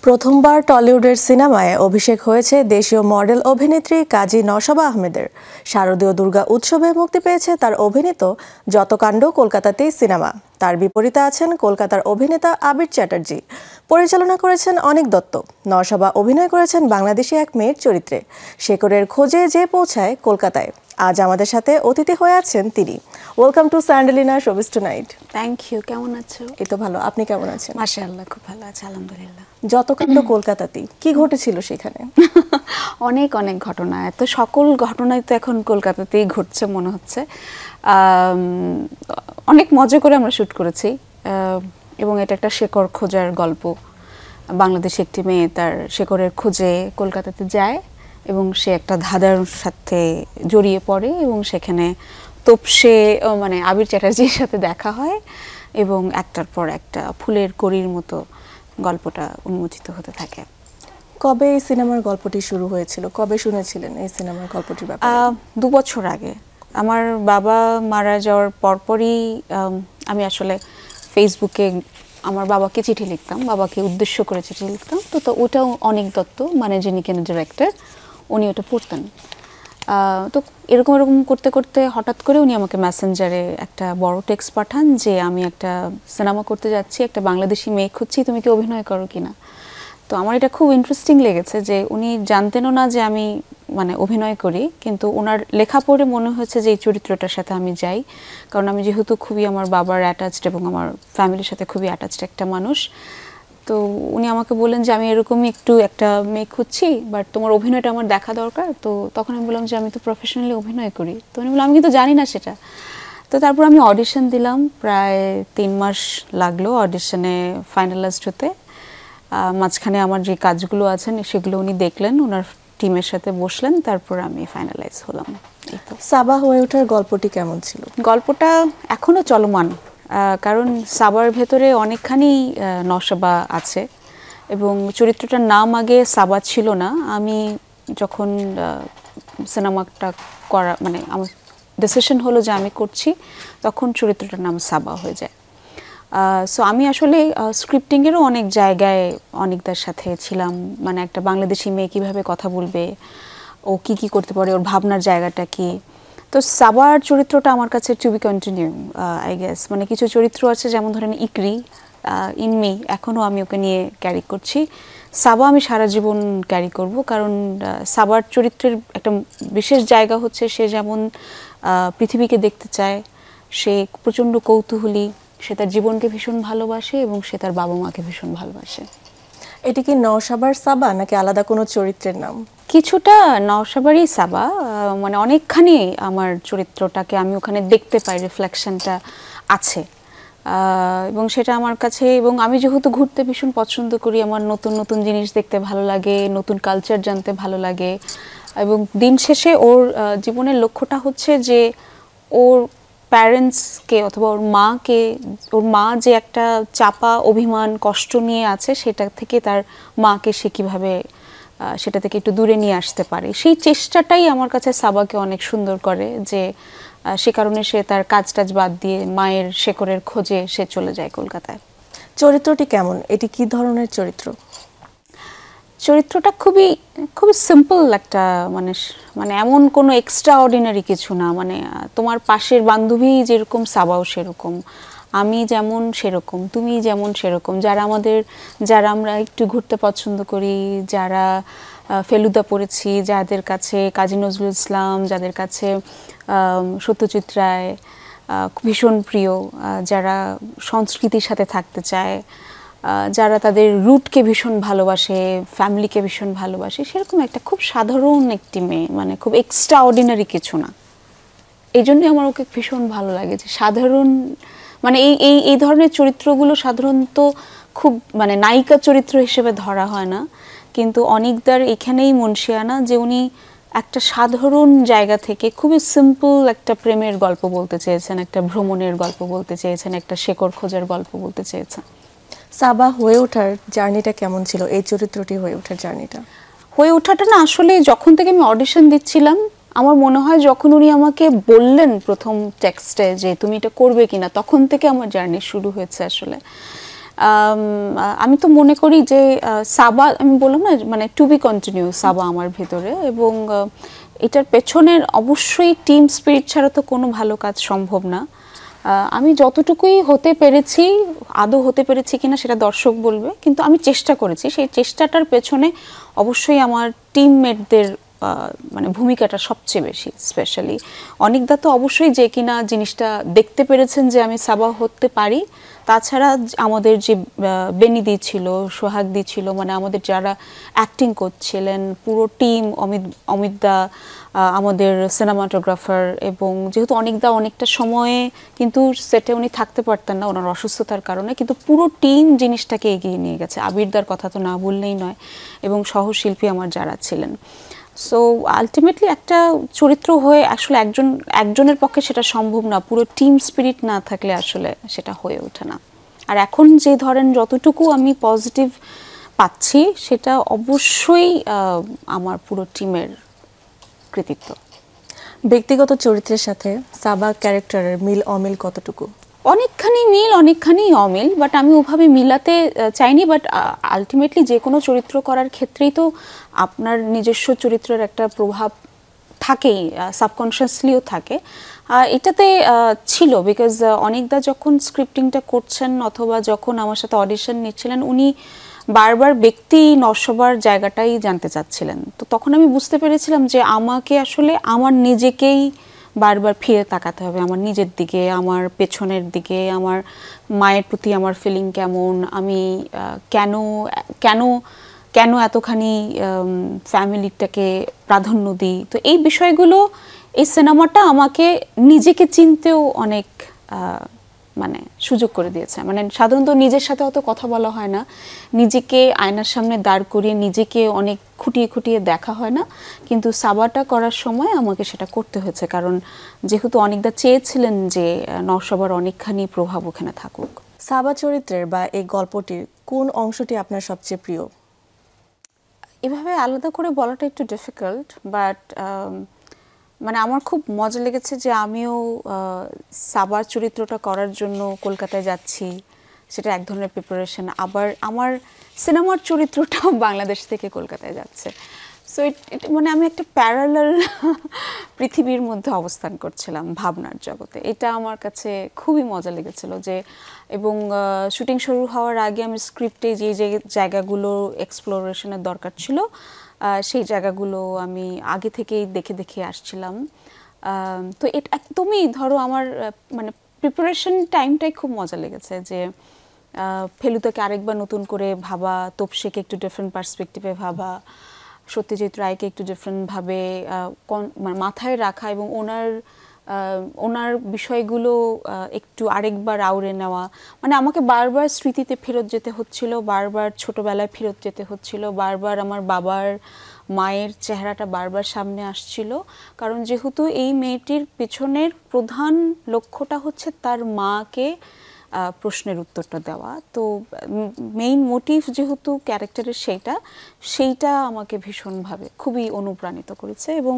প্রথমবার টলিউডের সিনেমায় অভিষেক হয়েছে দেশীয় মডেল অভিনেত্রী কাজী নওশাবা আহমেদের। শারদীয় দুর্গা উৎসবে মুক্তি পেয়েছে তার অভিনীত যত কাণ্ড কলকাতাতেই সিনেমা। তার বিপরীতে আছেন কলকাতার অভিনেতা আবির চ্যাটার্জি। পরিচালনা করেছেন অনিক দত্ত। নওশাবা অভিনয় করেছেন বাংলাদেশি এক মেয়ের চরিত্রে। শেকড়ের খোঁজে যে পৌঁছায় কলকাতায়। আজ আমাদের সাথে অতিথি হয়ে আছেন তিনি। Welcome to Sandelina showbiz tonight. Thank you. কেমন আছো? এই তো ভালো, আপনি কেমন আছেন? মাশাআল্লাহ, খুব ভালো আছি আলহামদুলিল্লাহ। যত কাণ্ড কলকাতাতেই, কি ঘটেছিল সেখানে? অনেক অনেক ঘটনা, এত সকল ঘটনাই তো এখন কলকাতাতেই ঘটছে মনে হচ্ছে। অনেক মজা করে আমরা শ্যুট করেছি এবং এটা একটা শেকড় খোঁজার গল্প। বাংলাদেশে একটি মেয়ে তার শেকড়ের খোঁজে কলকাতাতে যায় এবং সে একটা ধাঁধার সাথে জড়িয়ে পড়ে এবং সেখানে তোপসে মানে আবির চ্যাটার্জির সাথে দেখা হয় এবং একটার পর একটা ফুলের কড়ির মতো গল্পটা উন্মোচিত হতে থাকে। কবে এই সিনেমার গল্পটি শুরু হয়েছিল? কবে শুনেছিলেন এই সিনেমার গল্পটির ব্যাপারে? 2 বছর আগে আমার বাবা মারা যাওয়ার পরপরই আমি আসলে ফেসবুকে আমার বাবাকে চিঠি লিখতাম, বাবাকে উদ্দেশ্য করে চিঠি লিখতাম। তো ওটাও অনিক দত্ত, মানে যিনি কেন ডিরেক্টর, উনি ওটা পড়তেন। তো এরকম করতে করতে হঠাৎ করে উনি আমাকে মেসেঞ্জারে একটা বড় টেক্সট পাঠান যে আমি একটা সিনেমা করতে যাচ্ছি, একটা বাংলাদেশি মেয়ে খুঁজছি, তুমি কি অভিনয় করো কিনা। তো আমার এটা খুব ইন্টারেস্টিং লেগেছে যে উনি জানতেনও না যে আমি মানে অভিনয় করি, কিন্তু ওনার লেখা পড়ে মনে হয়েছে যে এই চরিত্রটার সাথে আমি যাই। কারণ আমি যেহেতু খুবই আমার বাবার অ্যাটাচড এবং আমার ফ্যামিলির সাথে খুবই অ্যাটাচড একটা মানুষ। তো উনি আমাকে বললেন যে আমি এরকমই একটু একটা মেয়ে খুঁজছি, বাট তোমার অভিনয়টা আমার দেখা দরকার। তো তখন আমি বললাম যে আমি তো প্রফেশনালি অভিনয় করি। তো উনি বললাম আমি কিন্তু জানি না সেটা। তো তারপর আমি অডিশন দিলাম, প্রায় 3 মাস লাগলো অডিশনে ফাইনালাইজড হতে। মাঝখানে আমার যে কাজগুলো আছেন সেগুলো উনি দেখলেন, ওনার টিমের সাথে বসলেন, তারপর আমি ফাইনালাইজ হলাম। সাবা হয়ে ওঠার গল্পটি কেমন ছিল? গল্পটা এখনও চলমান, কারণ সাবার ভেতরে অনেকখানি নওশাবা আছে এবং চরিত্রটার নাম আগে সাবা ছিল না। আমি যখন সিনেমাটা করা মানে আমার ডিসিশন হলো যে আমি করছি, তখন চরিত্রটার নাম সাবা হয়ে যায়। সো আমি আসলে স্ক্রিপ্টিংয়েরও অনেক জায়গায় অনিকদার সাথে ছিলাম, মানে একটা বাংলাদেশি মেয়ে কীভাবে কথা বলবে, ও কি করতে পারে, ওর ভাবনার জায়গাটা কি। তো সাবার চরিত্রটা আমার কাছে to be continue I guess. মানে কিছু চরিত্র আছে যেমন ধরেন ইকরি, ইনমি, এখনও আমি ওকে নিয়ে ক্যারি করছি। সাবা আমি সারা জীবন ক্যারি করব, কারণ সাবার চরিত্রের একটা বিশেষ জায়গা হচ্ছে সে যেমন পৃথিবীকে দেখতে চায়, সে প্রচণ্ড কৌতূহলী, সে তার জীবনকে ভীষণ ভালোবাসে এবং সে তার বাবা মাকে ভীষণ ভালোবাসে। এটি কি নওশাবার সাবা নাকি আলাদা কোনো চরিত্রের নাম? কিছুটা নওশাবারই সাবা, মানে অনেকখানি আমার চরিত্রটাকে আমি ওখানে দেখতে পাই, রিফ্লেকশনটা আছে এবং সেটা আমার কাছে। এবং আমি যেহেতু ঘুরতে ভীষণ পছন্দ করি, আমার নতুন নতুন জিনিস দেখতে ভালো লাগে, নতুন কালচার জানতে ভালো লাগে এবং দিন শেষে ওর জীবনের লক্ষ্যটা হচ্ছে যে ওর প্যারেন্টসকে অথবা ওর মা যে একটা চাপা অভিমান কষ্ট নিয়ে আছে, সেটা থেকে তার মাকে সে কীভাবে সেটা থেকে একটু দূরে নিয়ে আসতে পারে, সেই চেষ্টাটাই আমার কাছে সাবাকে অনেক সুন্দর করে। যে সে কারণে সে তার কাজ বাদ দিয়ে মায়ের শেকড়ের খোঁজে সে চলে যায় কলকাতায়। চরিত্রটি কেমন? এটি কি ধরনের চরিত্র? চরিত্রটা খুবই সিম্পল একটা, মানে এমন কোনো এক্সট্রা অর্ডিনারি কিছু না। মানে তোমার পাশের বান্ধবী যেরকম সাবাও সেরকম, আমি যেমন সেরকম, তুমি যেমন সেরকম। যারা আমরা একটু ঘুরতে পছন্দ করি, যারা ফেলুদা পড়েছি, যাদের কাছে কাজী নজরুল ইসলাম, যাদের কাছে সত্যজিৎ রায় ভীষণ প্রিয়, যারা সংস্কৃতির সাথে থাকতে চায়, যারা তাদের রুটকে ভীষণ ভালোবাসে, ফ্যামিলিকে ভীষণ ভালোবাসে, সেরকম একটা খুব সাধারণ একটি মেয়ে, মানে খুব এক্সট্রা অর্ডিনারি কিছু না। এই জন্যই আমার ওকে ভীষণ ভালো লাগে যে সাধারণ, মানে এই ধরনের চরিত্রগুলো সাধারণত খুব মানে নায়িকা চরিত্র হিসেবে ধরা হয় না, কিন্তু অনিকদার এখানেই মুনশিয়ানা যে উনি একটা সাধারণ জায়গা থেকে খুবই সিম্পল একটা প্রেমের গল্প বলতে চেয়েছেন, একটা ভ্রমণের গল্প বলতে চেয়েছেন, একটা শেকড় খোঁজার গল্প বলতে চেয়েছেন। সাবা হয়ে ওঠার জার্নিটা কেমন ছিল? এই চরিত্রটি হয়ে ওঠার জার্নিটা না আসলে যখন থেকে আমি অডিশন দিচ্ছিলাম, আমার মনে হয় যখন উনি আমাকে বললেন প্রথম টেক্সটে যে তুমি এটা করবে কিনা, তখন থেকে আমার জার্নি শুরু হয়েছে আসলে। আমি তো মনে করি যে সাবা, আমি বললাম না মানে টু বি কন্টিনিউ সাবা আমার ভেতরে, এবং এটার পেছনের অবশ্যই টিম স্পিরিট ছাড়া তো কোনো ভালো কাজ সম্ভব না। আমি যতটুকুই হতে পেরেছি, আদৌ হতে পেরেছি কিনা সেটা দর্শক বলবে, কিন্তু আমি চেষ্টা করেছি। সেই চেষ্টাটার পেছনে অবশ্যই আমার টিমমেটদের মানে ভূমিকাটা সবচেয়ে বেশি। স্পেশালি অনিকদা তো অবশ্যই যে কিনা জিনিসটা দেখতে পেরেছেন যে আমি সাবা হতে পারি। তাছাড়া আমাদের যে বেনিদি ছিল, সোহাগদি ছিল, মানে আমাদের যারা অ্যাক্টিং করছিলেন পুরো টিম, অমিতদা আমাদের সিনেমাটোগ্রাফার, এবং যেহেতু অনিকদা অনেকটা সময়ে কিন্তু সেটে উনি থাকতে পারতেন না ওনার অসুস্থতার কারণে, কিন্তু পুরো টিম জিনিসটাকে এগিয়ে নিয়ে গেছে। আবিরদার কথা তো না বললেই নয়, এবং সহশিল্পী আমার যারা ছিলেন। সো আলটিমেটলি একটা চরিত্র হয়ে আসলে একজনের পক্ষে সেটা সম্ভব না, পুরো টিম স্পিরিট না থাকলে আসলে সেটা হয়ে ওঠে না। আর এখন যে ধরেন যতটুকু আমি পজিটিভ পাচ্ছি সেটা অবশ্যই আমার পুরো টিমের কৃতিত্ব। ব্যক্তিগত চরিত্রের সাথে সাবা ক্যারেক্টারের মিল অমিল কতটুকু? অনেকখানি মিল, অনেকখানি অমিল, বাট আমি ওভাবে মিলাতে চাইনি। বাট আলটিমেটলি যে কোনো চরিত্র করার ক্ষেত্রেই তো আপনার নিজস্ব চরিত্রের একটা প্রভাব থাকেই, সাবকনশিয়াসলিও থাকে। এটাতে ছিল, বিকজ অনিকদা যখন স্ক্রিপ্টিংটা করছেন অথবা যখন আমার সাথে অডিশন নিচ্ছিলেন, উনি বারবার ব্যক্তি নরসভার জায়গাটাই জানতে চাচ্ছিলেন। তো তখন আমি বুঝতে পেরেছিলাম যে আমাকে আসলে আমার নিজেকেই বারবার ফিরে তাকাতে হবে, আমার নিজের দিকে, আমার পেছনের দিকে, আমার মায়ের প্রতি আমার ফিলিং কেমন, আমি কেন কেন কেন এতখানি ফ্যামিলিটাকে প্রাধান্য দিই। তো এই বিষয়গুলো এই সিনেমাটা আমাকে নিজেকে চিনতেও অনেক মানে সুযোগ করে দিয়েছে। মানে সাধারণত নিজের সাথে অত কথা বলা হয় না, নিজেকে আয়নার সামনে দাঁড় করিয়ে নিজেকে অনেক খুঁটিয়ে খুঁটিয়ে দেখা হয় না, কিন্তু সাবাটা করার সময় আমাকে সেটা করতে হয়েছে, কারণ যেহেতু অনিকদা চেয়েছিলেন যে নরসভার অনেকখানি প্রভাব ওখানে থাকুক। সাবা চরিত্রের বা এই গল্পটির কোন অংশটি আপনার সবচেয়ে প্রিয়? এভাবে আলাদা করে বলাটা একটু ডিফিকাল্ট, বাট মানে আমার খুব মজা লেগেছে যে আমিও সাবার চরিত্রটা করার জন্য কলকাতায় যাচ্ছি, সেটা এক ধরনের প্রিপারেশন। আবার আমার সিনেমার চরিত্রটাও বাংলাদেশ থেকে কলকাতায় যাচ্ছে। সো মানে আমি একটা প্যারালাল পৃথিবীর মধ্যে অবস্থান করছিলাম ভাবনার জগতে। এটা আমার কাছে খুবই মজা লেগেছিল যে, এবং শুটিং শুরু হওয়ার আগে আমি স্ক্রিপ্টে যে যে জায়গাগুলো এক্সপ্লোরেশনের দরকার ছিল সেই জায়গাগুলো আমি আগে থেকেই দেখে দেখে আসছিলাম। তো এটা একদমই ধরো আমার মানে প্রিপারেশন টাইমটাই খুব মজা লেগেছে, যে ফেলুদাকে আরেকবার নতুন করে ভাবা, তোপসেকে একটু ডিফারেন্ট পার্সপেক্টিভে ভাবা, সত্যজিৎ রায়কে একটু ডিফারেন্টভাবে মানে মাথায় রাখা, এবং ওনার বিষয়গুলো একটু আরেকবার আউড়ে নেওয়া। মানে আমাকে বারবার স্মৃতিতে ফেরত যেতে হচ্ছিল, বারবার ছোটবেলায় ফেরত যেতে হচ্ছিল, বারবার আমার বাবার মায়ের চেহারাটা বারবার সামনে আসছিল, কারণ যেহেতু এই মেয়েটির পেছনের প্রধান লক্ষ্যটা হচ্ছে তার মাকে প্রশ্নের উত্তরটা দেওয়া। তো মেইন মোটিভ যেহেতু ক্যারেক্টারের সেইটা আমাকে ভীষণভাবে খুবই অনুপ্রাণিত করেছে, এবং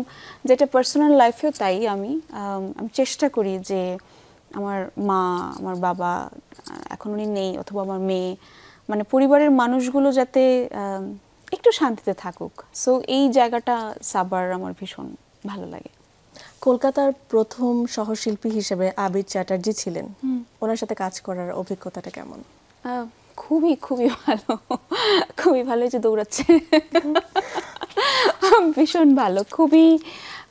যেটা পার্সোনাল লাইফেও তাই। আমি চেষ্টা করি যে আমার মা, আমার বাবা, এখন উনি নেই, অথবা আমার মেয়ে, মানে পরিবারের মানুষগুলো যাতে একটু শান্তিতে থাকুক। সো এই জায়গাটা সাবার আমার ভীষণ ভালো লাগে। কলকাতার প্রথম সহশিল্পী হিসেবে আবির চ্যাটার্জি ছিলেন, ওনার সাথে কাজ করার অভিজ্ঞতাটা কেমন? খুবই খুবই ভালো, খুবই ভালো। যে দৌড়াচ্ছে, ভীষণ ভালো, খুবই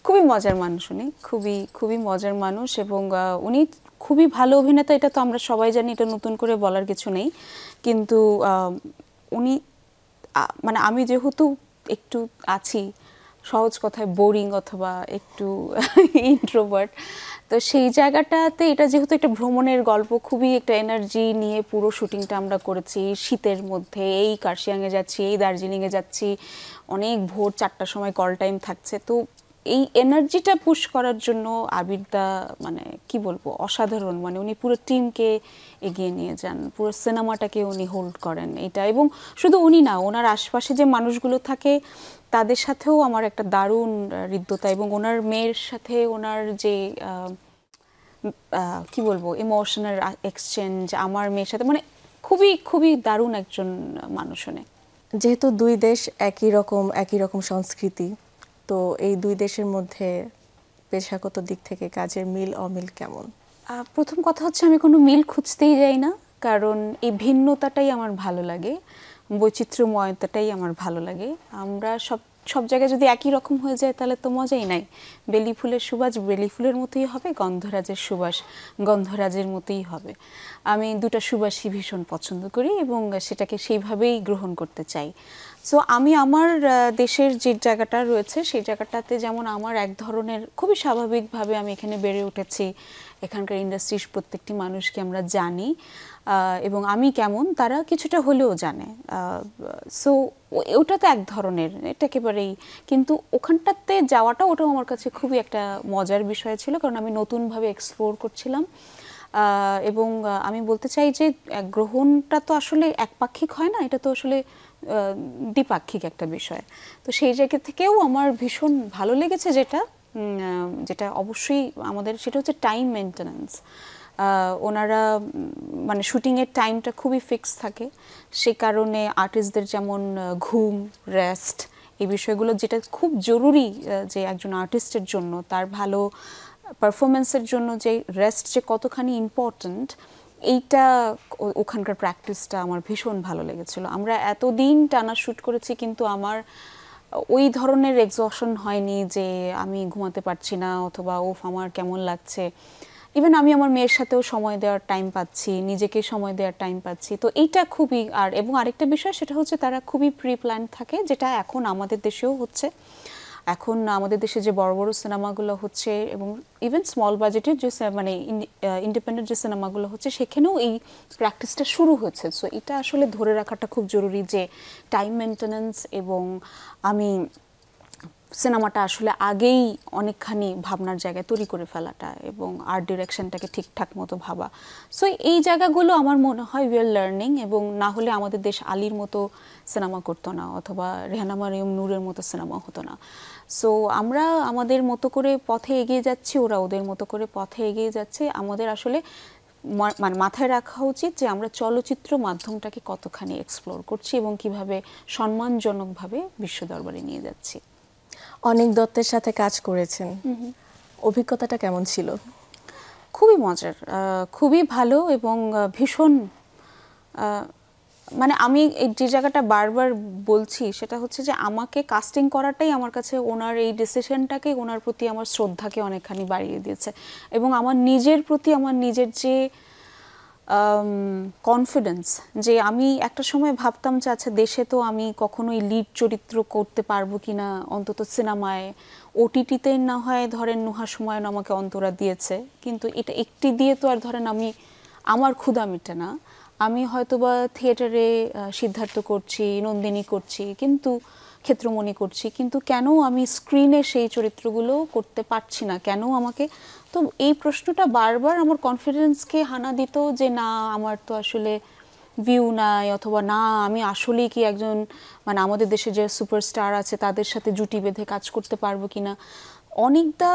খুবই মজার মানুষ উনি, খুবই খুবই মজার মানুষ, এবং উনি খুবই ভালো অভিনেতা, এটা তো আমরা সবাই জানি, এটা নতুন করে বলার কিছু নেই। কিন্তু উনি মানে আমি যেহেতু একটু আছি সহজ কথায় বোরিং অথবা একটু ইন্ট্রোভার্ট, তো সেই জায়গাটাতে এটা যেহেতু একটা ভ্রমণের গল্প, খুবই একটা এনার্জি নিয়ে পুরো শুটিংটা আমরা করেছি শীতের মধ্যে। এই কার্শিয়াংয়ে যাচ্ছি, এই দার্জিলিংয়ে যাচ্ছি, অনেক ভোর 4টার সময় কল টাইম থাকছে। তো এই এনার্জিটা পুশ করার জন্য আবিরদা মানে কি বলবো অসাধারণ, মানে উনি পুরো টিমকে এগিয়ে নিয়ে যান, পুরো সিনেমাটাকে উনি হোল্ড করেন এটা। এবং শুধু উনি না, ওনার আশপাশে যে মানুষগুলো থাকে তাদের সাথেও আমার একটা দারুণ হৃদ্যতা, এবং ওনার মেয়ের সাথে ওনার যে কি বলবো ইমোশনাল এক্সচেঞ্জ আমার মেয়ের সাথে, মানে খুবই খুবই দারুণ একজন মানুষ উনি। যেহেতু দুই দেশ একই রকম সংস্কৃতি, তো এই দুই দেশের মধ্যে পেশাগত দিক থেকে কাজের মিল অমিল কেমন? প্রথম কথা হচ্ছে আমি কোনো মিল খুঁজতেই যাই না, কারণ এই ভিন্নতাটাই আমার ভালো লাগে, বৈচিত্র্যময়তাটাই আমার ভালো লাগে। আমরা সব সব জায়গায় যদি একই রকম হয়ে যায় তাহলে তো মজাই নাই। বেলি ফুলের সুবাস বেলি ফুলের মতোই হবে, গন্ধরাজের সুবাস গন্ধরাজের মতোই হবে। আমি দুটো সুবাসই ভীষণ পছন্দ করি এবং সেটাকে সেইভাবেই গ্রহণ করতে চাই। সো আমি আমার দেশের যে জায়গাটা রয়েছে সেই জায়গাটাতে যেমন আমার এক ধরনের খুবই স্বাভাবিকভাবে আমি এখানে বেড়ে উঠেছি, এখানকার ইন্ডাস্ট্রির প্রত্যেকটি মানুষকে আমরা জানি এবং আমি কেমন তারা কিছুটা হলেও জানে। সো ওটা তো এক ধরনের, এটা একেবারেই। কিন্তু ওখানটাতে যাওয়াটা ওটাও আমার কাছে খুবই একটা মজার বিষয় ছিল, কারণ আমি নতুনভাবে এক্সপ্লোর করছিলাম। এবং আমি বলতে চাই যে গ্রহণটা তো আসলে একপাক্ষিক হয় না, এটা তো আসলে দ্বিপাক্ষিক একটা বিষয়। তো সেই জায়গা থেকেও আমার ভীষণ ভালো লেগেছে যেটা অবশ্যই আমাদের, সেটা হচ্ছে টাইম মেনটেন্যান্স। ওনারা মানে শুটিংয়ের টাইমটা খুবই ফিক্স থাকে, সে কারণে আর্টিস্টদের যেমন ঘুম, রেস্ট, এই বিষয়গুলো যেটা খুব জরুরি যে একজন আর্টিস্টের জন্য, তার ভালো পারফরমেন্সের জন্য যে রেস্ট যে কতখানি ইম্পর্ট্যান্ট, এইটা ওখানকার প্র্যাকটিসটা আমার ভীষণ ভালো লেগেছিল। আমরা এতদিন টানা শ্যুট করেছি কিন্তু আমার ওই ধরনের এক্সশন হয়নি যে আমি ঘুমাতে পারছি না অথবা ওফ আমার কেমন লাগছে। ইভেন আমি আমার মেয়ের সাথেও সময় দেওয়ার টাইম পাচ্ছি, নিজেকে সময় দেওয়ার টাইম পাচ্ছি। তো এইটা খুবই, এবং আরেকটা বিষয় সেটা হচ্ছে তারা খুবই প্রি প্ল্যান থাকে, যেটা এখন আমাদের দেশেও হচ্ছে। এখন আমাদের দেশে যে বড় বড় সিনেমাগুলো হচ্ছে এবং ইভেন স্মল বাজেটের যে মানে ইন্ডিপেন্ডেন্ট যে সিনেমাগুলো হচ্ছে সেখানেও এই প্র্যাকটিসটা শুরু হয়েছে। সো এটা আসলে ধরে রাখাটা খুব জরুরি যে টাইম মেনটেন্যান্স, এবং আমি সিনেমাটা আসলে আগেই অনেকখানি ভাবনার জায়গায় তৈরি করে ফেলাটা এবং আর্ট ডিরেকশনটাকে ঠিকঠাক মতো ভাবা। সো এই জায়গাগুলো আমার মনে হয় উই আর লার্নিং, এবং না হলে আমাদের দেশ আলীর মতো সিনেমা করতো না অথবা রেহানা মারিয়ম নূরের মতো সিনেমা হতো না। সো আমরা আমাদের মতো করে পথে এগিয়ে যাচ্ছি, ওরা ওদের মতো করে পথে এগিয়ে যাচ্ছে। আমাদের আসলে মানে মাথায় রাখা উচিত যে আমরা চলচ্চিত্র মাধ্যমটাকে কতখানি এক্সপ্লোর করছি এবং কিভাবে সম্মানজনকভাবে বিশ্ব দরবারে নিয়ে যাচ্ছি। অনিক দত্তের সাথে কাজ করেছেন, অভিজ্ঞতাটা কেমন ছিল? খুবই মজার, খুবই ভালো এবং ভীষণ, মানে আমি যে জায়গাটা বারবার বলছি সেটা হচ্ছে যে আমাকে কাস্টিং করাটাই আমার কাছে ওনার এই ডিসিশনটাকে, ওনার প্রতি আমার শ্রদ্ধাকে অনেকখানি বাড়িয়ে দিয়েছে। এবং আমার নিজের প্রতি আমার নিজের যে কনফিডেন্স, যে আমি একটা সময় ভাবতাম যে আচ্ছা দেশে তো আমি কখনোই লিড চরিত্র করতে পারবো কিনা, অন্তত সিনেমায়, ওটিটিতে না হয় ধরেন নুহা সুমায়ন আমাকে অন্তরা দিয়েছে, কিন্তু এটা একটি দিয়ে তো আর ধরেন আমি আমার ক্ষুধা মিটে না। আমি হয়তোবা থিয়েটারে সিদ্ধার্থ করছি, নন্দিনী করছি, কিন্তু ক্ষেত্রমণি করছি, কিন্তু কেন আমি স্ক্রিনে সেই চরিত্রগুলো করতে পারছি না, কেন আমাকে? তো এই প্রশ্নটা বারবার আমার কনফিডেন্সকে হানা দিত যে না আমার তো আসলে ভিউ নাই, অথবা না আমি আসলেই কি একজন, মানে আমাদের দেশে যে সুপারস্টার আছে তাদের সাথে জুটি বেঁধে কাজ করতে পারবো কিনা। অনেকটা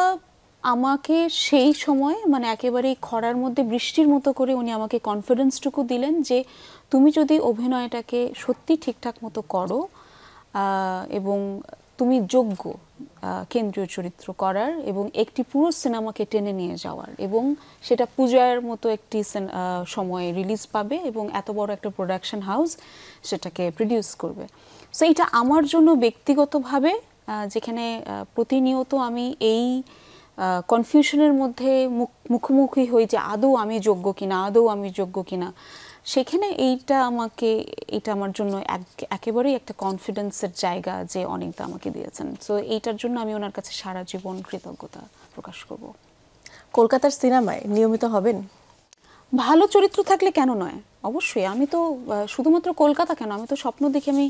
আমাকে সেই সময় মানে একেবারেই খরার মধ্যে বৃষ্টির মতো করে উনি আমাকে কনফিডেন্সটুকু দিলেন যে তুমি যদি অভিনয়টাকে সত্যি ঠিকঠাক মতো করো এবং তুমি যোগ্য কেন্দ্রীয় চরিত্র করার এবং একটি পুরো সিনেমাকে টেনে নিয়ে যাওয়ার, এবং সেটা পূজার মতো একটি সময়ে রিলিজ পাবে এবং এত বড় একটা প্রোডাকশন হাউস সেটাকে প্রডিউস করবে। সো এটা আমার জন্য ব্যক্তিগতভাবে, যেখানে প্রতিনিয়ত আমি এই কনফিউশনের মধ্যে মুখোমুখি হই যে আদৌ আমি যোগ্য কিনা, আদৌ আমি যোগ্য কিনা, সেখানে এটা আমার জন্য একেবারেই একটা কনফিডেন্সের জায়গা যে অনেকটা আমাকে দিয়েছেন। সো এইটার জন্য আমি ওনার কাছে সারা জীবন কৃতজ্ঞতা প্রকাশ করব। কলকাতার সিনেমায় নিয়মিত হবেন? ভালো চরিত্র থাকলে কেন নয়, অবশ্যই। আমি তো শুধুমাত্র কলকাতা কেন, আমি তো স্বপ্ন দেখে আমি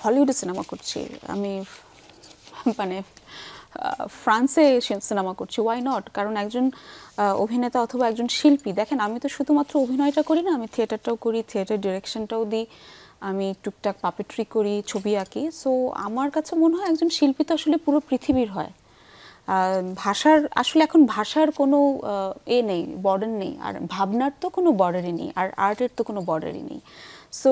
হলিউডে সিনেমা করছি, আমি মানে ফ্রান্সে সিনেমা করছি, ওয়াই নট? কারণ একজন অভিনেতা অথবা একজন শিল্পী, দেখেন আমি তো শুধুমাত্র অভিনয়টা করি না, আমি থিয়েটারটাও করি, থিয়েটার ডিরেকশনটাও দিই, আমি টুকটাক পাপেট্রি করি, ছবি আঁকি। সো আমার কাছে মনে হয় একজন শিল্পী তো আসলে পুরো পৃথিবীর হয়। ভাষার আসলে এখন ভাষার কোনো নেই, বর্ডার নেই, আর ভাবনার তো কোনো বর্ডারই নেই, আর আর্টের তো কোনো বর্ডারই নেই। সো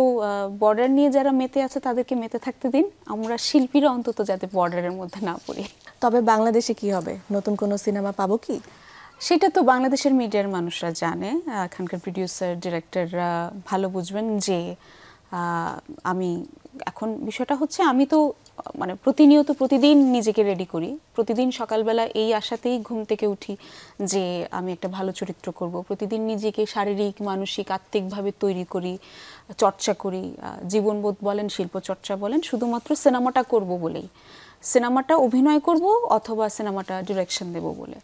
বর্ডার নিয়ে যারা মেতে আছে তাদেরকে মেতে থাকতে দিন, আমরা শিল্পীরা অন্তত যাতে বর্ডারের মধ্যে না পড়ি। তবে বাংলাদেশে কি হবে, নতুন কোনো সিনেমা পাবো কি? সেটা তো বাংলাদেশের মিডিয়ার মানুষরা জানে, এখানকার প্রডিউসার ডিরেক্টররা ভালো বুঝবেন যে আমি এখন বিষয়টা হচ্ছে আমি তো মানে প্রতিনিয়ত প্রতিদিন নিজেকে রেডি করি, প্রতিদিন সকালবেলা এই আশাতেই ঘুম থেকে উঠি যে আমি একটা ভালো চরিত্র করব, প্রতিদিন নিজেকে শারীরিক মানসিক আত্মিকভাবে তৈরি করি, চর্চা করি, জীবনবোধ বলেন শিল্প চর্চা বলেন, শুধুমাত্র সিনেমাটা করব বলেই, সিনেমাটা অভিনয় করব অথবা সিনেমাটা ডিরেকশন দেব বলে।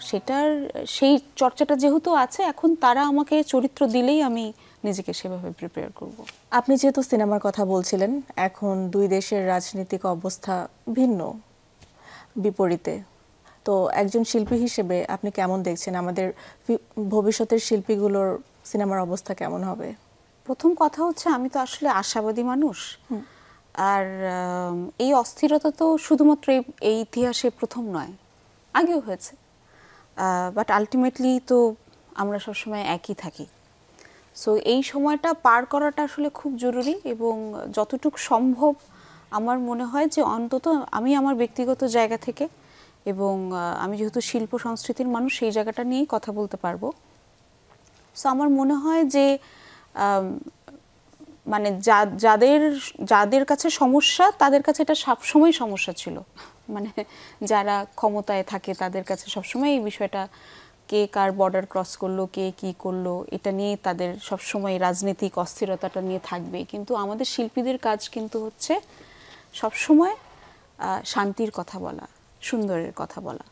সেটার সেই চর্চাটা যেহেতু আছে, এখন তারা আমাকে চরিত্র দিলেই আমি নিজেকে সেভাবে প্রিপেয়ার করব। আপনি যেহেতু সিনেমার কথা বলছিলেন, এখন দুই দেশের রাজনৈতিক অবস্থা ভিন্ন, বিপরীতে, তো একজন শিল্পী হিসেবে আপনি কেমন দেখছেন আমাদের ভবিষ্যতের শিল্পীগুলোর সিনেমার অবস্থা কেমন হবে? প্রথম কথা হচ্ছে আমি তো আসলে আশাবাদী মানুষ, আর এই অস্থিরতা তো শুধুমাত্র এই ইতিহাসে প্রথম নয়, আগেও হয়েছে, বাট আলটিমেটলি তো আমরা সবসময় একই থাকি। সো এই সময়টা পার করাটা আসলে খুব জরুরি, এবং যতটুকু সম্ভব আমার মনে হয় যে অন্তত আমি আমার ব্যক্তিগত জায়গা থেকে, এবং আমি যেহেতু শিল্প সংস্কৃতির মানুষ সেই জায়গাটা নিয়েই কথা বলতে পারবো। সো আমার মনে হয় যে মানে যাদের যাদের কাছে সমস্যা তাদের কাছে এটা সবসময় সমস্যা ছিল, মানে যারা ক্ষমতায় থাকে তাদের কাছে সবসময় এই বিষয়টা, কে কার বর্ডার ক্রস করলো, কে কি করলো, এটা নিয়ে তাদের সবসময় রাজনৈতিক অস্থিরতাটা নিয়ে থাকবে। কিন্তু আমাদের শিল্পীদের কাজ কিন্তু হচ্ছে সবসময় শান্তির কথা বলা, সুন্দরের কথা বলা।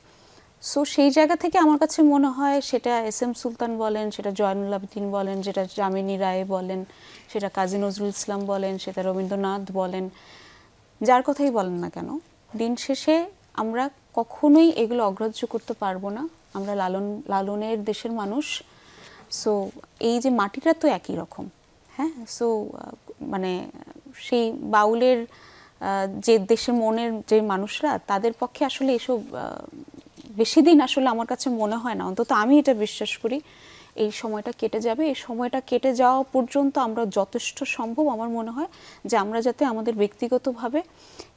সো সেই জায়গা থেকে আমার কাছে মনে হয়, সেটা এস এম সুলতান বলেন, সেটা জয়নুল আবেদিন বলেন, যেটা যামিনী রায় বলেন, সেটা কাজী নজরুল ইসলাম বলেন, সেটা রবীন্দ্রনাথ বলেন, যার কথাই বলেন না কেন, দিন শেষে আমরা কখনোই এগুলো অগ্রাহ্য করতে পারবো না। আমরা লালনের দেশের মানুষ, সো এই যে মাটিটা তো একই রকম, হ্যাঁ। সো মানে সেই বাউলের যে দেশের মনের যে মানুষরা, তাদের পক্ষে আসলে এসব বেশি দিন আসলে আমার কাছে মনে হয় না, অন্তত আমি এটা বিশ্বাস করি এই সময়টা কেটে যাবে। এই সময়টা কেটে যাওয়া পর্যন্ত আমরা যথেষ্ট সম্ভব আমার মনে হয় যে আমরা যাতে আমাদের ব্যক্তিগতভাবে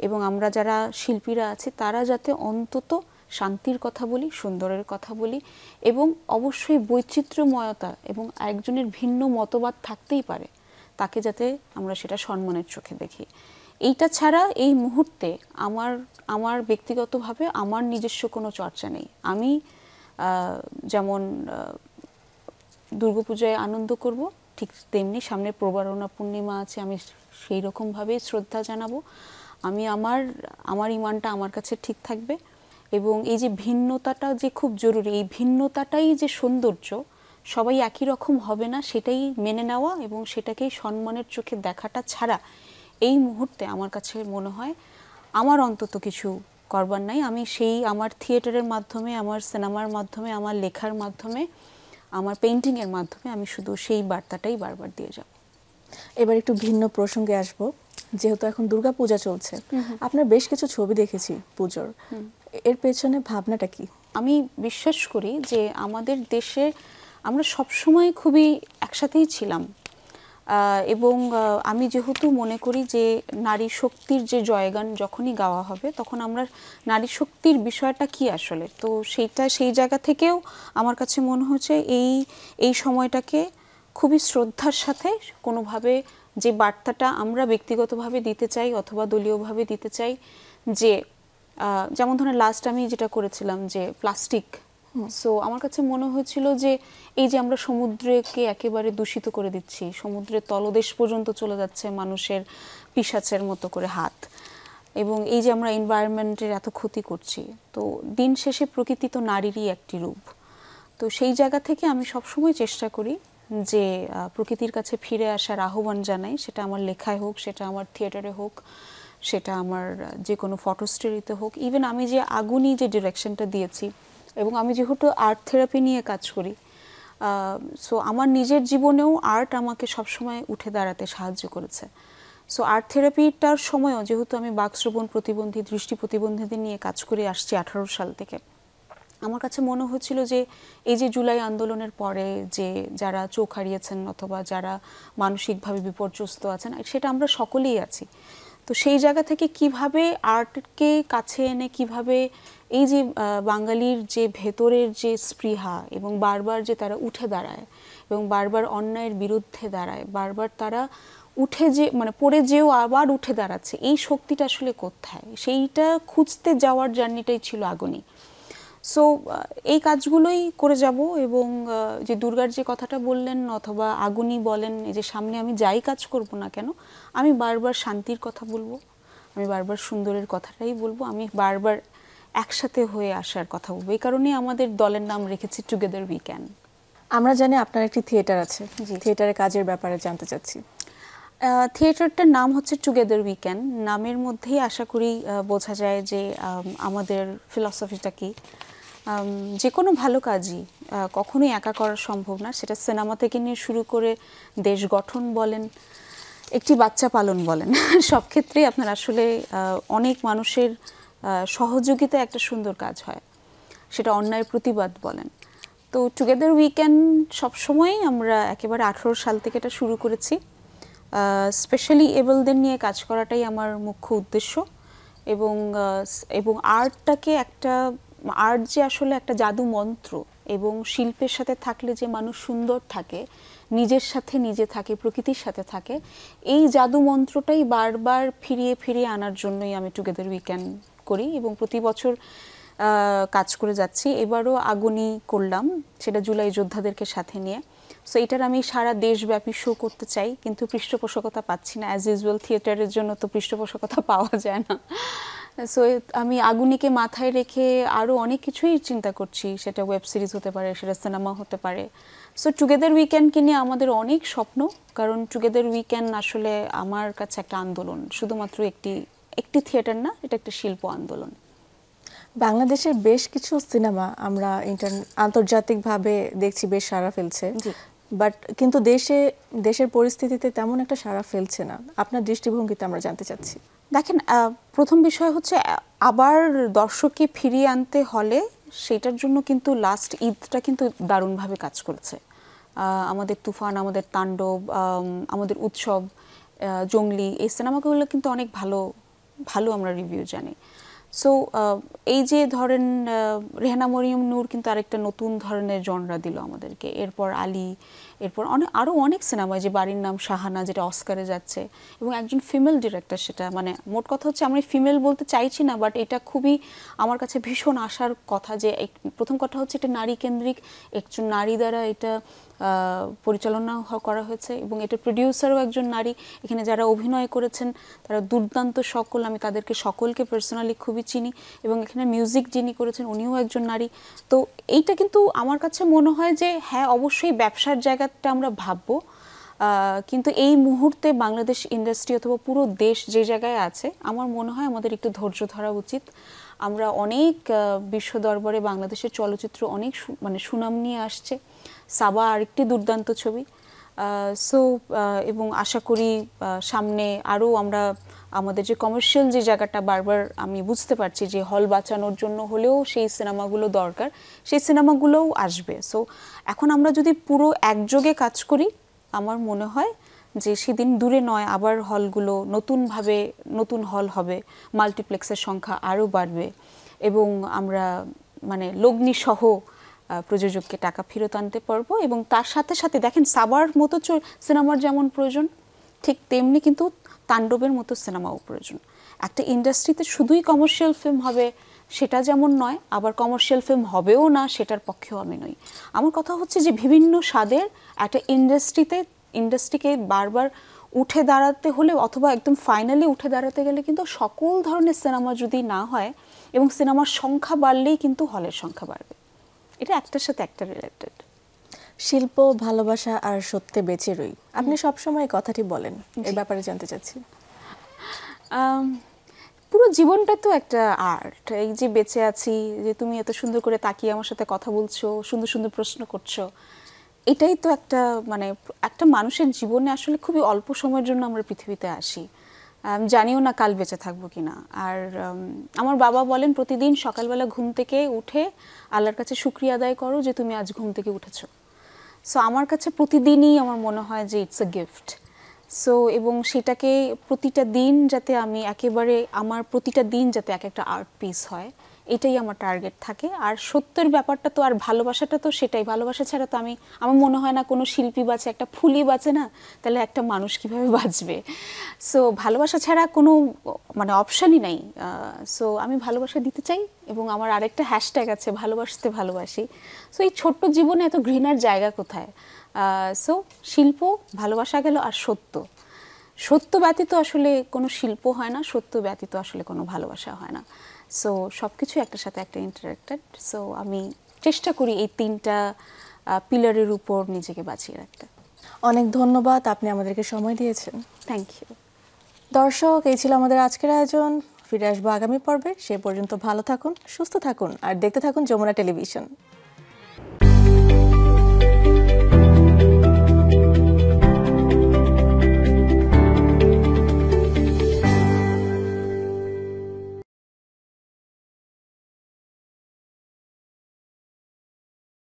এবং আমরা যারা শিল্পীরা আছি তারা যাতে অন্তত শান্তির কথা বলি, সুন্দরের কথা বলি, এবং অবশ্যই বৈচিত্র্যময়তা এবং একজনের ভিন্ন মতবাদ থাকতেই পারে, তাকে যাতে আমরা সেটা সম্মানের চোখে দেখি। এইটা ছাড়া এই মুহূর্তে আমার ব্যক্তিগতভাবে আমার নিজস্ব কোনো চর্চা নেই। আমি যেমন দুর্গাপূজায় আনন্দ করব, ঠিক তেমনি সামনে প্রবারণা পূর্ণিমা আছে, আমি সেই রকমভাবেই শ্রদ্ধা জানাবো। আমি আমার ইমানটা আমার কাছে ঠিক থাকবে, এবং এই যে ভিন্নতাটা যে খুব জরুরি, এই ভিন্নতাটাই যে সৌন্দর্য, সবাই একই রকম হবে না সেটাই মেনে নেওয়া এবং সেটাকেই সম্মানের চোখে দেখাটা ছাড়া এই মুহূর্তে আমার কাছে মনে হয় আমার অন্তত কিছু করবার নাই। আমি সেই আমার থিয়েটারের মাধ্যমে, আমার সিনেমার মাধ্যমে, আমার লেখার মাধ্যমে, আমার পেইন্টিংয়ের মাধ্যমে আমি শুধু সেই বার্তাটাই বারবার দিয়ে যাব। এবার একটু ভিন্ন প্রসঙ্গে আসব, যেহেতু এখন দুর্গাপূজা চলছে, আপনার বেশ কিছু ছবি দেখেছি পুজোর, এর পেছনে ভাবনাটা কি? আমি বিশ্বাস করি যে আমাদের দেশে আমরা সবসময় খুবই একসাথেই ছিলাম, এবং আমি যেহেতু মনে করি যে নারী শক্তির যে জয়গান যখনই গাওয়া হবে তখন আমরা নারী শক্তির বিষয়টা কি আসলে, তো সেই জায়গা থেকেও আমার কাছে মনে হচ্ছে এই সময়টাকে খুবই শ্রদ্ধার সাথে কোনোভাবে যে বার্তাটা আমরা ব্যক্তিগতভাবে দিতে চাই অথবা দলীয়ভাবে দিতে চাই, যে যেমন ধরেন লাস্ট আমি যেটা করেছিলাম যে প্লাস্টিক, সো আমার কাছে মনে হয়েছিল যে এই যে আমরা সমুদ্রকে একেবারে দূষিত করে দিচ্ছি, সমুদ্রের তলদেশ পর্যন্ত চলে যাচ্ছে মানুষের পিশাচের মতো করে হাত, এবং এই যে আমরা এনভায়রনমেন্টের এত ক্ষতি করছি, তো দিন শেষে প্রকৃতি তো নারীরই একটি রূপ। তো সেই জায়গা থেকে আমি সবসময় চেষ্টা করি যে প্রকৃতির কাছে ফিরে আসার আহ্বান জানাই, সেটা আমার লেখায় হোক, সেটা আমার থিয়েটারে হোক, সেটা আমার যে কোনো ফটো স্টোরিতে হোক, ইভেন আমি যে আগুনই যে ডিরেকশনটা দিয়েছি, এবং আমি যেহেতু আর্ট থেরাপি নিয়ে কাজ করি, সো আমার নিজের জীবনেও আর্ট আমাকে সবসময় উঠে দাঁড়াতে সাহায্য করেছে। সো আর্ট থেরাপিটার সময়ও যেহেতু আমি বাকশ্রবণ প্রতিবন্ধী, দৃষ্টি প্রতিবন্ধীদের নিয়ে কাজ করে আসছি 18 সাল থেকে, আমার কাছে মনে হচ্ছিল যে এই যে জুলাই আন্দোলনের পরে যে যারা চোখ হারিয়েছেন অথবা যারা মানসিকভাবে বিপর্যস্ত আছেন, সেটা আমরা সকলেই আছি। তো সেই জায়গা থেকে কিভাবে আর্টকে কাছে এনে কিভাবে এই যে বাঙালির যে ভেতরের যে স্পৃহা এবং বারবার যে তারা উঠে দাঁড়ায় এবং বারবার অন্যায়ের বিরুদ্ধে দাঁড়ায়, বারবার তারা উঠে যে মানে পড়ে যেও আবার উঠে দাঁড়াচ্ছে, এই শক্তিটা আসলে কোথায়, সেইটা খুঁজতে যাওয়ার জার্নিটাই ছিল আগুনি। সো এই কাজগুলোই করে যাব এবং যে দুর্গার যে কথাটা বললেন অথবা আগুনি বলেন, এই যে সামনে আমি যাই কাজ করব না কেন, আমি বারবার শান্তির কথা বলবো, আমি বারবার সুন্দরের কথাটাই বলবো, আমি বারবার একসাথে হয়ে আসার কথা বলবো। এই কারণেই আমাদের দলের নাম রেখেছি টুগেদার উই ক্যান। আমরা জানি আপনার একটি থিয়েটার আছে, থিয়েটারের কাজের ব্যাপারে জানতে চাচ্ছি। থিয়েটারটার নাম হচ্ছে টুগেদার উই ক্যান। নামের মধ্যেই আশা করি বোঝা যায় যে আমাদের ফিলসফিটা কি। যে কোনো ভালো কাজই কখনোই একা করা সম্ভব না, সেটা সিনেমা থেকে নিয়ে শুরু করে দেশ গঠন বলেন, একটি বাচ্চা পালন বলেন, সব ক্ষেত্রেই আপনার আসলে অনেক মানুষের সহযোগিতা একটা সুন্দর কাজ হয়, সেটা অন্যায়ের প্রতিবাদ বলেন। তো টুগেদার উই ক্যান সবসময়ই আমরা একেবারে 18 সাল থেকে এটা শুরু করেছি। স্পেশালি এবলদের নিয়ে কাজ করাটাই আমার মুখ্য উদ্দেশ্য এবং আর্টটাকে একটা আর্ট যে আসলে একটা জাদু মন্ত্র এবং শিল্পের সাথে থাকলে যে মানুষ সুন্দর থাকে, নিজের সাথে নিজে থাকে, প্রকৃতির সাথে থাকে, এই জাদু মন্ত্রটাই বারবার ফিরিয়ে ফিরিয়ে আনার জন্যই আমি টুগেদার উই ক্যান করি এবং প্রতি বছর কাজ করে যাচ্ছি। এবারও আগুনি করলাম, সেটা জুলাই যোদ্ধাদেরকে সাথে নিয়ে। সো এটার আমি সারা দেশব্যাপী শো করতে চাই, কিন্তু পৃষ্ঠপোষকতা পাচ্ছি না। অ্যাজ ইউজুয়াল থিয়েটারের জন্য তো পৃষ্ঠপোষকতা পাওয়া যায় না। সো আমি আগুনিকে মাথায় রেখে আরও অনেক কিছুই চিন্তা করছি, সেটা ওয়েব সিরিজ হতে পারে, সেটা সিনেমা হতে পারে। সো টুগেদার উই ক্যানকে নিয়ে আমাদের অনেক স্বপ্ন, কারণ টুগেদার উই ক্যান আসলে আমার কাছে একটা আন্দোলন, শুধুমাত্র একটি থিয়েটার না, এটা একটা শিল্প আন্দোলন। বাংলাদেশের বেশ কিছু সিনেমা আমরা আন্তর্জাতিকভাবে দেখছি বেশ সাড়া ফেলছে, বাট কিন্তু দেশের পরিস্থিতিতে তেমন একটা সাড়া ফেলছে না। আপনার দৃষ্টিভঙ্গিতে আমরা জানতে চাচ্ছি। দেখেন, প্রথম বিষয় হচ্ছে আবার দর্শককে ফিরিয়ে আনতে হলে সেটার জন্য কিন্তু লাস্ট ঈদটা কিন্তু দারুণভাবে কাজ করেছে। আমাদের তুফান, আমাদের তাণ্ডব, আমাদের উৎসব, জঙ্গলি, এই সিনেমাগুলো কিন্তু অনেক ভালো ভালো আমরা রিভিউ জানি। সো এই যে ধরেন রেহানা মরিয়ম নূর কিন্তু আরেকটা নতুন ধরনের জনরা দিল আমাদেরকে, এরপর আলী, এরপর আরও অনেক সিনেমা, যে বাড়ির নাম শাহানা যেটা অস্কারে যাচ্ছে, এবং একজন ফিমেল ডিরেক্টর, সেটা মানে মোট কথা হচ্ছে আমি ফিমেল বলতে চাইছি না, বাট এটা খুবই আমার কাছে ভীষণ আশার কথা যে প্রথম কথা হচ্ছে এটা নারী কেন্দ্রিক, একজন নারী দ্বারা এটা পরিচালনা করা হয়েছে এবং এটা প্রডিউসারও একজন নারী। এখানে যারা অভিনয় করেছেন তারা দুর্দান্ত সকল, আমি তাদেরকে সকলকে পার্সোনালি খুবই চিনি, এবং এখানে মিউজিক যিনি করেছেন উনিও একজন নারী। তো এইটা কিন্তু আমার কাছে মনে হয় যে হ্যাঁ, অবশ্যই ব্যবসার জায়গাটা আমরা ভাববো, কিন্তু এই মুহূর্তে বাংলাদেশ ইন্ডাস্ট্রি অথবা পুরো দেশ যে জায়গায় আছে, আমার মনে হয় আমাদের একটু ধৈর্য ধরা উচিত। আমরা অনেক বিশ্ব দরবারে বাংলাদেশের চলচ্চিত্র অনেক মানে সুনাম নিয়ে আসছে। সাবা আরেকটি দুর্দান্ত ছবি। এবং আশা করি সামনে আরও আমরা আমাদের যে কমার্শিয়াল যে জায়গাটা বারবার আমি বুঝতে পারছি যে হল বাঁচানোর জন্য হলেও সেই সিনেমাগুলো দরকার, সেই সিনেমাগুলোও আসবে। সো এখন আমরা যদি পুরো একযোগে কাজ করি, আমার মনে হয় যে সেদিন দূরে নয়, আবার হলগুলো নতুনভাবে নতুন হল হবে, মাল্টিপ্লেক্সের সংখ্যা আরও বাড়বে এবং আমরা মানে লগ্নিসহ প্রযোজককে টাকা ফেরত আনতে পারবো। এবং তার সাথে সাথে দেখেন, সাবার মতো সিনেমার যেমন প্রয়োজন, ঠিক তেমনি কিন্তু তাণ্ডবের মতো সিনেমাও প্রয়োজন। একটা ইন্ডাস্ট্রিতে শুধুই কমার্শিয়াল ফিল্ম হবে সেটা যেমন নয়, আবার কমার্শিয়াল ফিল্ম হবেও না সেটার পক্ষেও আমি নই। আমার কথা হচ্ছে যে বিভিন্ন স্বাদের একটা ইন্ডাস্ট্রিকে বারবার উঠে দাঁড়াতে হলে অথবা একদম ফাইনালি উঠে দাঁড়াতে গেলে কিন্তু সকল ধরনের সিনেমা যদি না হয় এবং সিনেমার সংখ্যা বাড়লেই কিন্তু হলের সংখ্যা বাড়বে। এটা একটার সাথে একটা রিলেটেড। শিল্প, ভালোবাসা আর সত্যে বেঁচে রই, আপনি সবসময় এই কথাটি বলেন, এই ব্যাপারে জানতে চাচ্ছি। পুরো জীবনটা তো একটা আর্ট। এই যে বেঁচে আছি, যে তুমি এত সুন্দর করে তাকিয়ে আমার সাথে কথা বলছো, সুন্দর সুন্দর প্রশ্ন করছো, এটাই তো একটা মানে একটা মানুষের জীবনে আসলে খুবই অল্প সময়ের জন্য আমরা পৃথিবীতে আসি। জানিও না কাল বেঁচে থাকবো কিনা। আর আমার বাবা বলেন প্রতিদিন সকালবেলা ঘুম থেকে উঠে আল্লাহর কাছে শুকরিয়া আদায় করো যে তুমি আজ ঘুম থেকে উঠেছো। সো আমার কাছে প্রতিদিনই আমার মনে হয় যে ইটস আ গিফট। সো এবং সেটাকে প্রতিটা দিন যাতে আমি একেবারে আমার প্রতিটা দিন যাতে এক একটা আর্ট পিস হয়, এটাই আমার টার্গেট থাকে। আর সত্যের ব্যাপারটা তো আর ভালোবাসাটা তো সেটাই, ভালোবাসা ছাড়া তো আমার মনে হয় না কোনো শিল্পী বাঁচে, একটা ফুলই বাঁচে না, তাহলে একটা মানুষ কিভাবে বাঁচবে। সো ভালোবাসা ছাড়া কোনো মানে অপশানই নাই। সো আমি ভালোবাসা দিতে চাই এবং আমার আরেকটা হ্যাশট্যাগ আছে, ভালোবাসতে ভালোবাসি। সো এই ছোট্ট জীবনে এত ঘৃণার জায়গা কোথায়। সো শিল্প, ভালোবাসা গেল, আর সত্য। সত্য ব্যতীত আসলে কোনো শিল্প হয় না, সত্য ব্যতীত আসলে কোনো ভালোবাসা হয় না। সো সব কিছু একটার সাথে একটা ইন্টারেক্টেড। সো আমি চেষ্টা করি এই তিনটা পিলারের উপর নিজেকে বাঁচিয়ে রাখতে। অনেক ধন্যবাদ, আপনি আমাদেরকে সময় দিয়েছেন। Thank you. দর্শক, এই ছিল আমাদের আজকের আয়োজন। ফিরে আসবো আগামী পর্বে। সে পর্যন্ত ভালো থাকুন, সুস্থ থাকুন আর দেখতে থাকুন যমুনা টেলিভিশন।